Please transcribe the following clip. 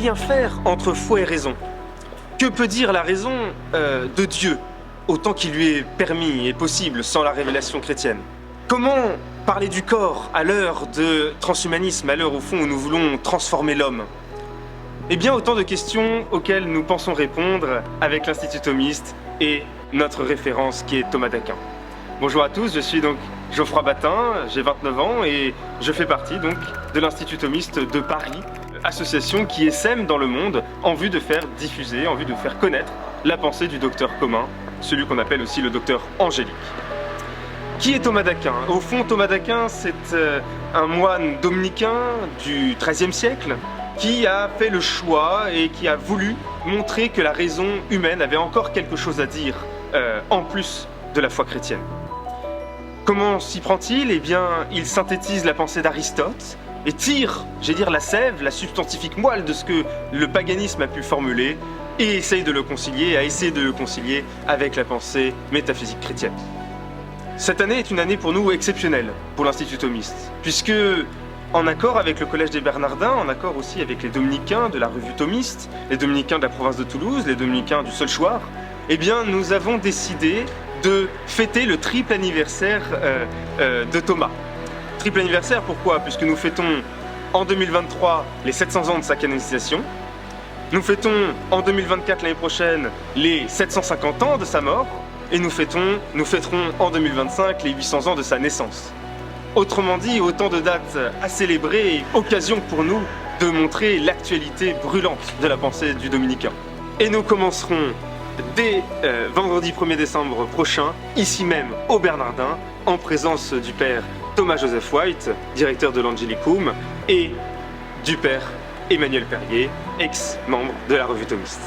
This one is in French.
lien faire entre foi et raison? Que peut dire la raison de Dieu, autant qu'il lui est permis et possible sans la révélation chrétienne? Comment parler du corps à l'heure de transhumanisme, à l'heure au fond où nous voulons transformer l'homme? Eh bien, autant de questions auxquelles nous pensons répondre avec l'Institut thomiste et notre référence qui est Thomas d'Aquin. Bonjour à tous, je suis donc Geoffroy Batin, j'ai 29 ans et je fais partie donc de l'Institut thomiste de Paris, association qui essaime dans le monde en vue de faire diffuser, en vue de faire connaître la pensée du docteur commun, celui qu'on appelle aussi le docteur angélique. Qui est Thomas d'Aquin? Au fond, Thomas d'Aquin, c'est un moine dominicain du XIIIe siècle qui a fait le choix et qui a voulu montrer que la raison humaine avait encore quelque chose à dire en plus de la foi chrétienne. Comment s'y prend-il? Eh bien, il synthétise la pensée d'Aristote et tire, la sève, la substantifique moelle de ce que le paganisme a pu formuler et essaye de le concilier, a essayé de le concilier avec la pensée métaphysique chrétienne. Cette année est une année pour nous exceptionnelle, pour l'Institut thomiste, puisque, en accord avec le Collège des Bernardins, en accord aussi avec les dominicains de la revue thomiste, les dominicains de la province de Toulouse, les dominicains du Saulchoir, eh bien, nous avons décidé de fêter le triple anniversaire de Thomas. Triple anniversaire, pourquoi? Puisque nous fêtons en 2023 les 700 ans de sa canonisation, nous fêtons en 2024 l'année prochaine les 750 ans de sa mort, et nous fêterons en 2025 les 800 ans de sa naissance. Autrement dit, autant de dates à célébrer et occasion pour nous de montrer l'actualité brûlante de la pensée du dominicain. Et nous commencerons dès vendredi 1er décembre prochain, ici même au Bernardin, en présence du père Thomas-Joseph White, directeur de l'Angelicum, et du père Emmanuel Perrier, ex-membre de la revue thomiste.